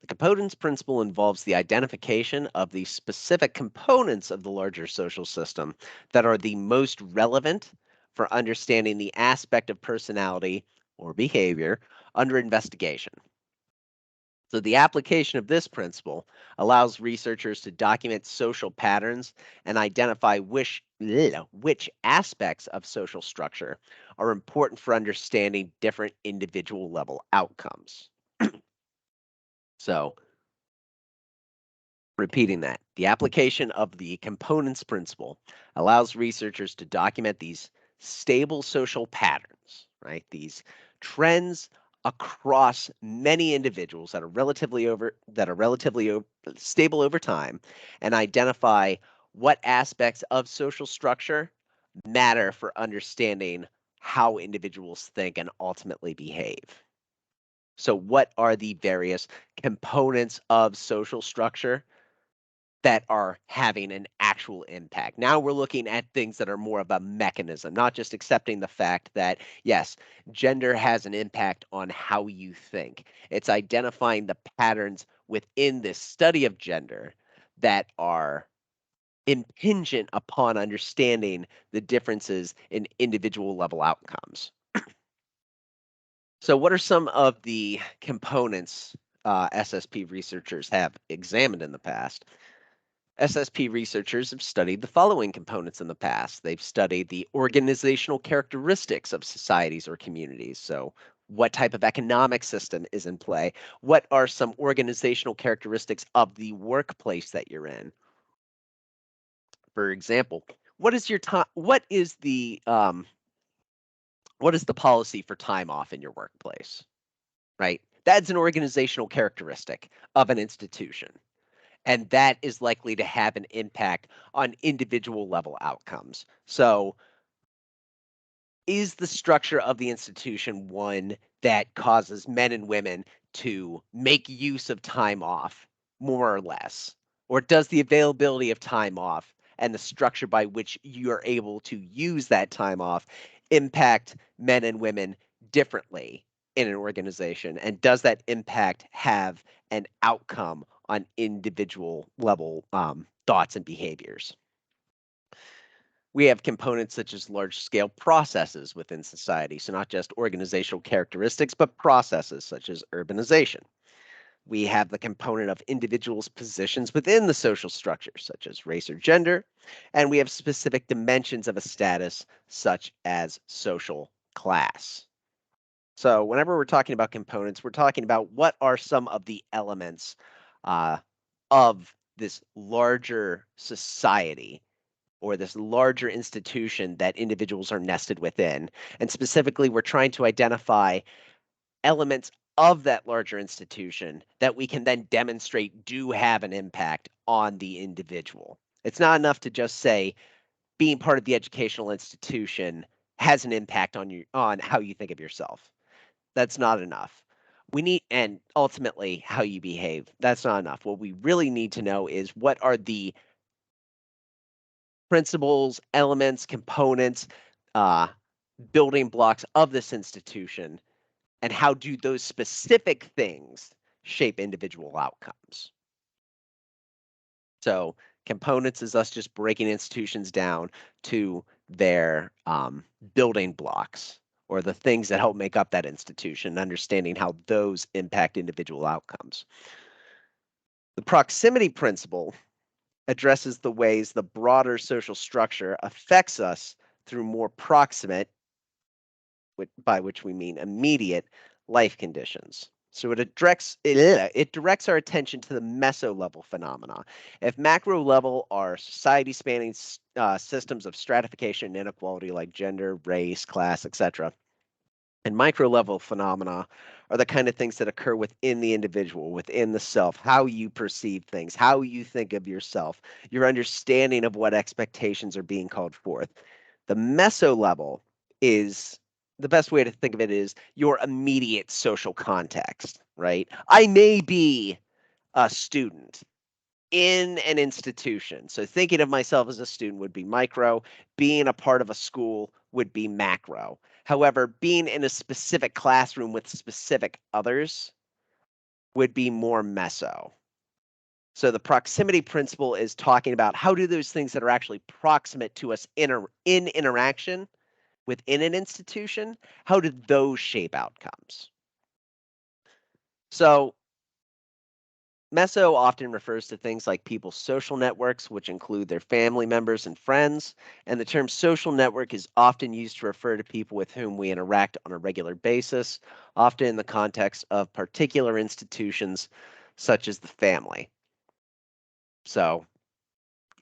The components principle involves the identification of the specific components of the larger social system that are the most relevant for understanding the aspect of personality or behavior under investigation. So, the application of this principle allows researchers to document social patterns and identify which aspects of social structure are important for understanding different individual level outcomes. So, repeating that, the application of the components principle allows researchers to document these stable social patterns, right? These trends across many individuals that are stable over time and identify what aspects of social structure matter for understanding how individuals think and ultimately behave. So what are the various components of social structure that are having an actual impact? Now we're looking at things that are more of a mechanism, not just accepting the fact that, yes, gender has an impact on how you think. It's identifying the patterns within this study of gender that are impingent upon understanding the differences in individual level outcomes. So, what are some of the components SSP researchers have examined in the past? SSP researchers have studied the following components in the past. They've studied the organizational characteristics of societies or communities. So, what type of economic system is in play? What are some organizational characteristics of the workplace that you're in? For example, what is your time? What is the policy for time off in your workplace? Right? That's an organizational characteristic of an institution. And that is likely to have an impact on individual level outcomes. So, is the structure of the institution one that causes men and women to make use of time off more or less? Or does the availability of time off and the structure by which you're able to use that time off impact men and women differently in an organization? And does that impact have an outcome on individual level thoughts and behaviors? We have components such as large scale processes within society. So, not just organizational characteristics, but processes such as urbanization. We have the component of individuals' positions within the social structure, such as race or gender. And we have specific dimensions of a status, such as social class. So, whenever we're talking about components, we're talking about what are some of the elements uh, of this larger society or this larger institution that individuals are nested within. And specifically, we're trying to identify elements of that larger institution that we can then demonstrate do have an impact on the individual. It's not enough to just say being part of the educational institution has an impact on you on how you think of yourself. That's not enough. We need, and ultimately how you behave. That's not enough. What we really need to know is what are the principles, elements, components, uh, building blocks of this institution, and how do those specific things shape individual outcomes? So, components is us just breaking institutions down to their building blocks or the things that help make up that institution, understanding how those impact individual outcomes. The proximity principle addresses the ways the broader social structure affects us through more proximate, by which we mean immediate, life conditions. So it directs our attention to the meso level phenomena. If macro level are society spanning systems of stratification and inequality like gender, race, class, etc., And micro level phenomena are the kind of things that occur within the individual, within the self, how you perceive things, how you think of yourself, your understanding of what expectations are being called forth. The meso level is the best way to think of it is your immediate social context, right? I may be a student in an institution. So thinking of myself as a student would be micro, being a part of a school would be macro. However, being in a specific classroom with specific others would be more meso. So the proximity principle is talking about how do those things that are actually proximate to us in interaction within an institution, how do those shape outcomes? So Meso often refers to things like people's social networks, which include their family members and friends, and the term social network is often used to refer to people with whom we interact on a regular basis, often in the context of particular institutions such as the family. So,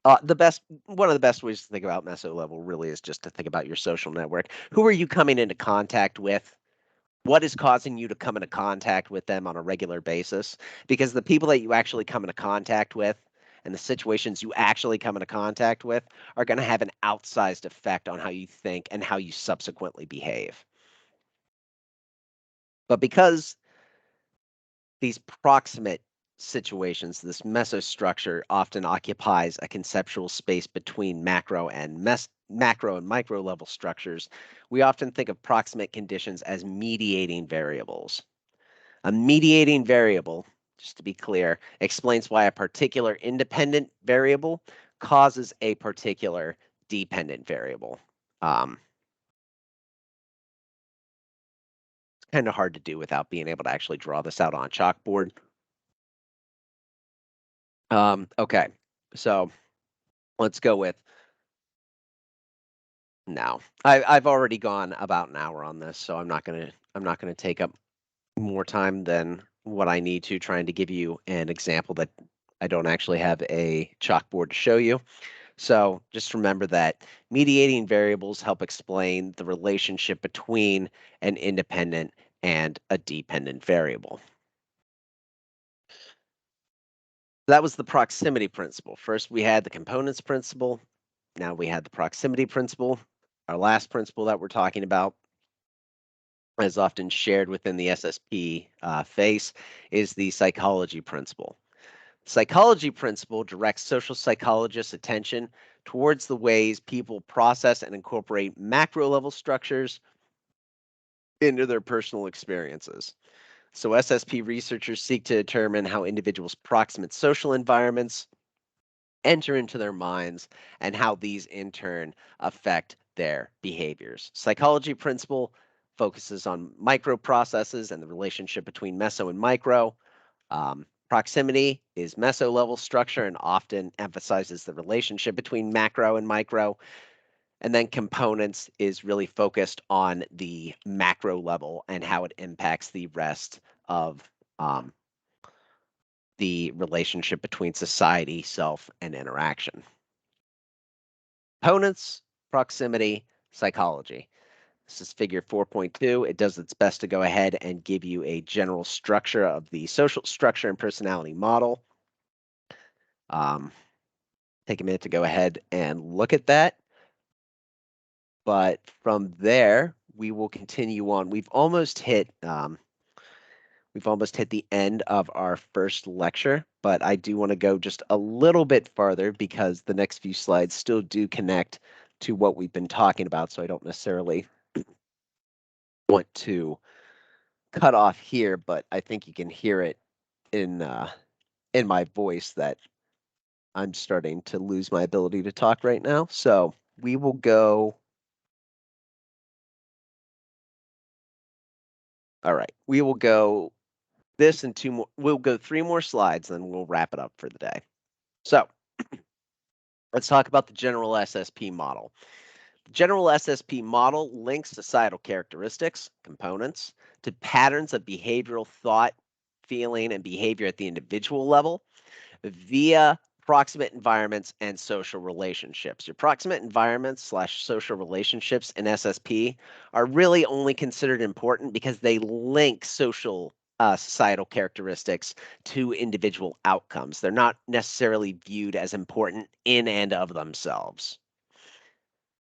one of the best ways to think about meso level really is just to think about your social network. Who are you coming into contact with? What is causing you to come into contact with them on a regular basis? Because the people that you actually come into contact with and the situations you actually come into contact with are going to have an outsized effect on how you think and how you subsequently behave. But because these proximate situations, this mesostructure often occupies a conceptual space between macro and micro level structures, we often think of proximate conditions as mediating variables. A mediating variable, just to be clear, explains why a particular independent variable causes a particular dependent variable. Um, it's kind of hard to do without being able to actually draw this out on a chalkboard. Okay, so let's go with now. I've already gone about an hour on this, so I'm not gonna take up more time than what I need to trying to give you an example that I don't actually have a chalkboard to show you. So just remember that mediating variables help explain the relationship between an independent and a dependent variable. That was the proximity principle. First, we had the components principle. Now we had the proximity principle. Our last principle that we're talking about, as often shared within the SSP face, is the psychology principle. Psychology principle directs social psychologists' attention towards the ways people process and incorporate macro level structures into their personal experiences. So, SSP researchers seek to determine how individuals' proximate social environments enter into their minds and how these in turn affect their behaviors. Psychology principle focuses on micro processes and the relationship between meso and micro. Proximity is meso level structure and often emphasizes the relationship between macro and micro. And then components is really focused on the macro level and how it impacts the rest of um, the relationship between society, self, and interaction. Components, proximity, psychology. This is figure 4.2. It does its best to go ahead and give you a general structure of the social structure and personality model. Um, take a minute to go ahead and look at that. But from there, we will continue on. We've almost hit the end of our first lecture, but I do want to go just a little bit farther because the next few slides still do connect to what we've been talking about. So I don't necessarily want to cut off here, but I think you can hear it in my voice that I'm starting to lose my ability to talk right now. So we will go. All right, we will go this and two more. We'll go three more slides, then we'll wrap it up for the day. So let's talk about the general SSP model. The general SSP model links societal characteristics, components, to patterns of behavioral thought, feeling, and behavior at the individual level via proximate environments and social relationships. Your proximate environments slash social relationships in SSP are really only considered important because they link social societal characteristics to individual outcomes. They're not necessarily viewed as important in and of themselves.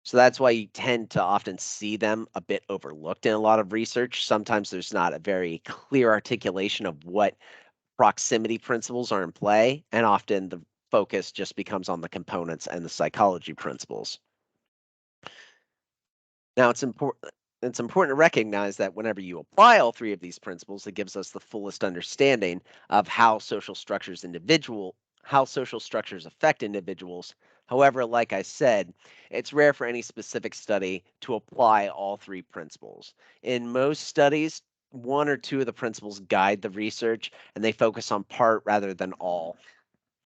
So that's why you tend to often see them a bit overlooked in a lot of research. Sometimes there's not a very clear articulation of what proximity principles are in play, and often the focus just becomes on the components and the psychology principles. Now, it's important to recognize that whenever you apply all three of these principles, it gives us the fullest understanding of how social structures affect individuals. However, like I said, it's rare for any specific study to apply all three principles. In most studies, one or two of the principles guide the research, and they focus on part rather than all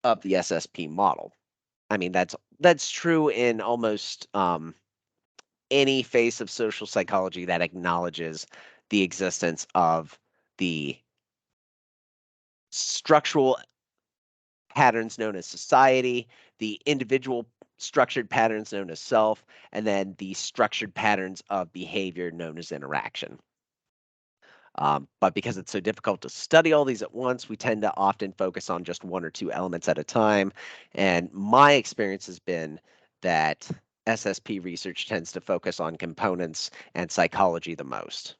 of the SSP model. I mean, that's true in almost any face of social psychology that acknowledges the existence of the structural patterns known as society, the individual structured patterns known as self, and then the structured patterns of behavior known as interaction. But because it's so difficult to study all these at once, we tend to often focus on just one or two elements at a time. And my experience has been that SSP research tends to focus on components and psychology the most.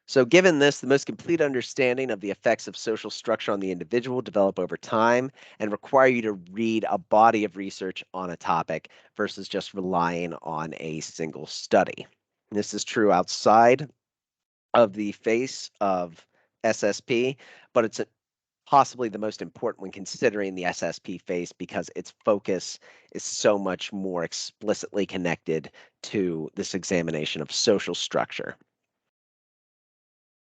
So given this, the most complete understanding of the effects of social structure on the individual develop over time and require you to read a body of research on a topic versus just relying on a single study. This is true outside of the face of SSP, but it's possibly the most important when considering the SSP face because its focus is so much more explicitly connected to this examination of social structure.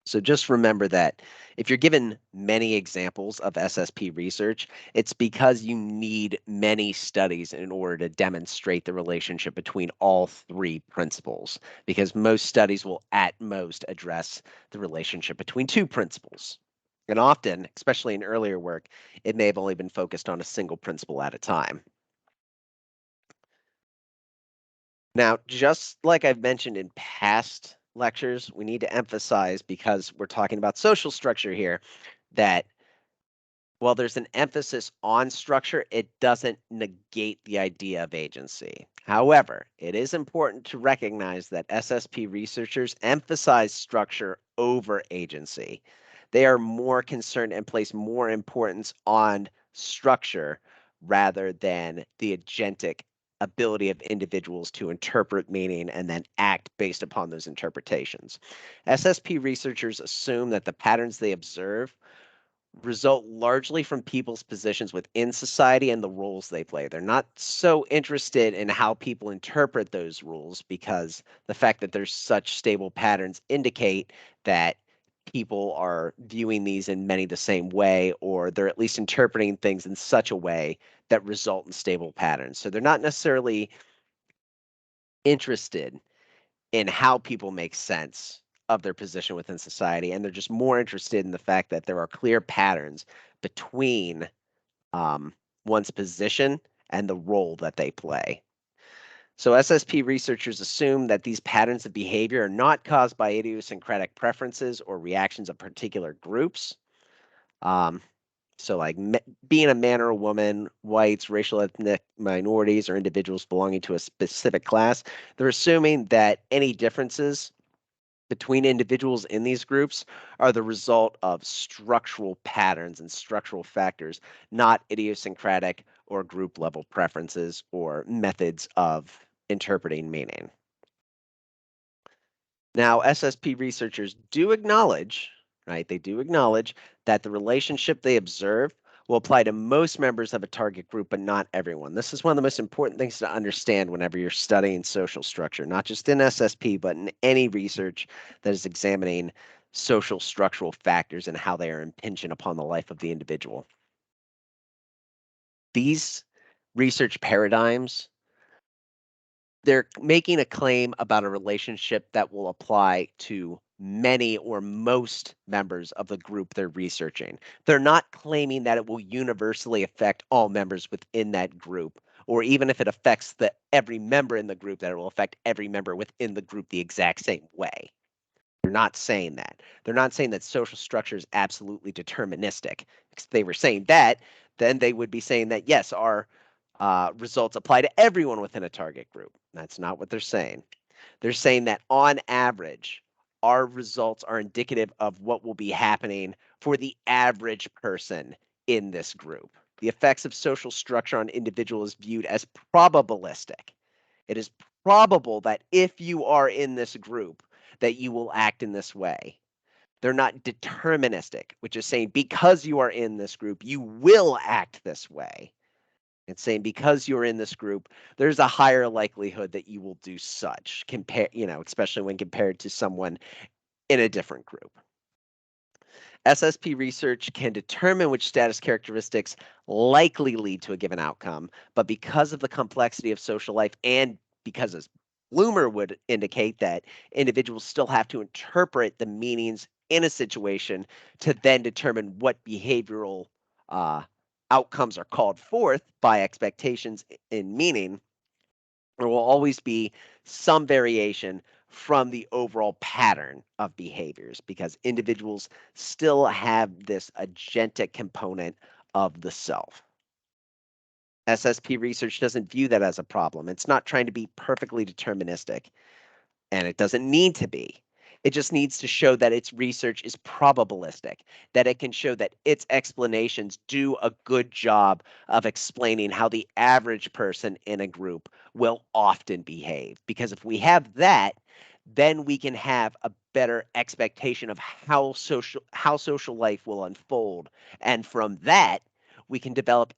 So just remember that if you're given many examples of SSP research, it's because you need many studies in order to demonstrate the relationship between all three principles, because most studies will at most address the relationship between two principles. And often, especially in earlier work, it may have only been focused on a single principle at a time. Now, just like I've mentioned in past lectures, we need to emphasize, because we're talking about social structure here, that while there's an emphasis on structure, it doesn't negate the idea of agency. However, it is important to recognize that SSP researchers emphasize structure over agency. They are more concerned and place more importance on structure rather than the agentic ability of individuals to interpret meaning and then act based upon those interpretations. SSP researchers assume that the patterns they observe result largely from people's positions within society and the roles they play. They're not so interested in how people interpret those rules, because the fact that there's such stable patterns indicate that people are viewing these in many the same way, or they're at least interpreting things in such a way that result in stable patterns. So they're not necessarily interested in how people make sense of their position within society, and they're just more interested in the fact that there are clear patterns between um, one's position and the role that they play. So SSP researchers assume that these patterns of behavior are not caused by idiosyncratic preferences or reactions of particular groups. Um, so like being a man or a woman, whites, racial ethnic minorities, or individuals belonging to a specific class, they're assuming that any differences between individuals in these groups are the result of structural patterns and structural factors, not idiosyncratic or group level preferences or methods of interpreting meaning. Now, SSP researchers do acknowledge, right? They do acknowledge that the relationship they observe will apply to most members of a target group, but not everyone. This is one of the most important things to understand whenever you're studying social structure, not just in SSP, but in any research that is examining social structural factors and how they are impinging upon the life of the individual. These research paradigms, they're making a claim about a relationship that will apply to many or most members of the group they're researching. They're not claiming that it will universally affect all members within that group, or even if it affects every member in the group, that it will affect every member within the group the exact same way. They're not saying that. They're not saying that social structure is absolutely deterministic. If they were saying that, then they would be saying that, yes, our results apply to everyone within a target group. That's not what they're saying. They're saying that on average, our results are indicative of what will be happening for the average person in this group. The effects of social structure on individuals is viewed as probabilistic. It is probable that if you are in this group, that you will act in this way. They're not deterministic, which is saying because you are in this group, you will act this way. It's saying because you're in this group, there's a higher likelihood that you will do such, especially when compared to someone in a different group. SSP research can determine which status characteristics likely lead to a given outcome, but because of the complexity of social life and because, as Bloomer would indicate, that individuals still have to interpret the meanings in a situation to then determine what behavioral uh, outcomes are called forth by expectations in meaning, there will always be some variation from the overall pattern of behaviors because individuals still have this agentic component of the self. SSP research doesn't view that as a problem. It's not trying to be perfectly deterministic, and it doesn't need to be. It just needs to show that its research is probabilistic, that it can show that its explanations do a good job of explaining how the average person in a group will often behave. Because if we have that, then we can have a better expectation of how social life will unfold. And from that, we can develop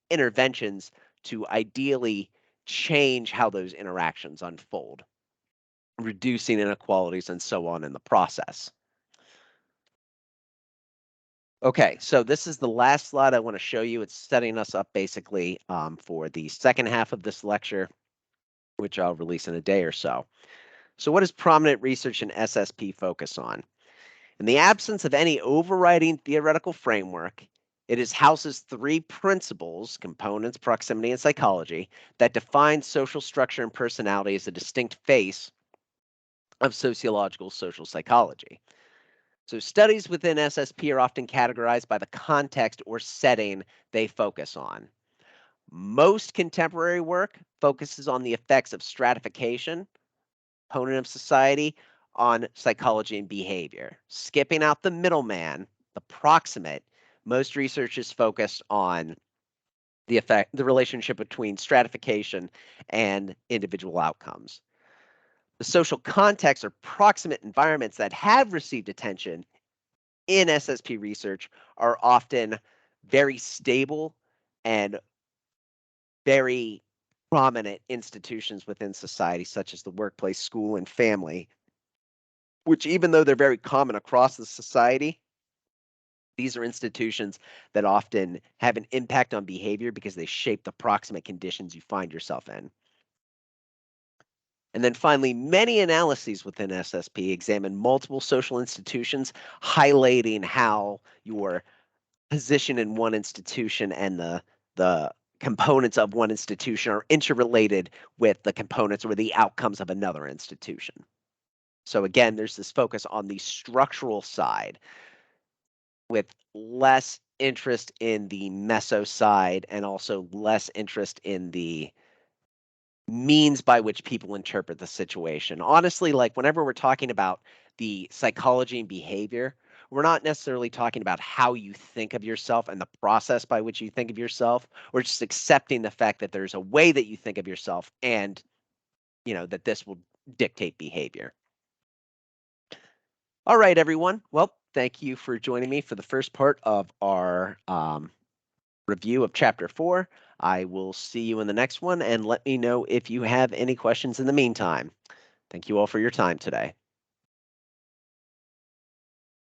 interventions to ideally change how those interactions unfold, reducing inequalities and so on in the process. Okay, so this is the last slide I want to show you. It's setting us up basically for the second half of this lecture, which I'll release in a day or so. So what does prominent research in SSP focus on? In the absence of any overriding theoretical framework, it is houses three principles: components, proximity, and psychology, that define social structure and personality as a distinct face of sociological social psychology. So studies within SSP are often categorized by the context or setting they focus on. Most contemporary work focuses on the effects of stratification, component of society, on psychology and behavior. Skipping out the middleman, the proximate, most research is focused on the relationship between stratification and individual outcomes. The social context or proximate environments that have received attention in SSP research are often very stable and very prominent institutions within society, such as the workplace, school, and family, which, even though they're very common across the society, these are institutions that often have an impact on behavior because they shape the proximate conditions you find yourself in. And then finally, many analyses within SSP examine multiple social institutions, highlighting how your position in one institution and the components of one institution are interrelated with the components or the outcomes of another institution. So again, there's this focus on the structural side with less interest in the meso side and also less interest in the means by which people interpret the situation. Honestly, like whenever we're talking about the psychology and behavior, we're not necessarily talking about how you think of yourself and the process by which you think of yourself. We're just accepting the fact that there's a way that you think of yourself and, that this will dictate behavior. All right, everyone. Well, thank you for joining me for the first part of our review of Chapter 4. I will see you in the next one, and let me know if you have any questions in the meantime. Thank you all for your time today.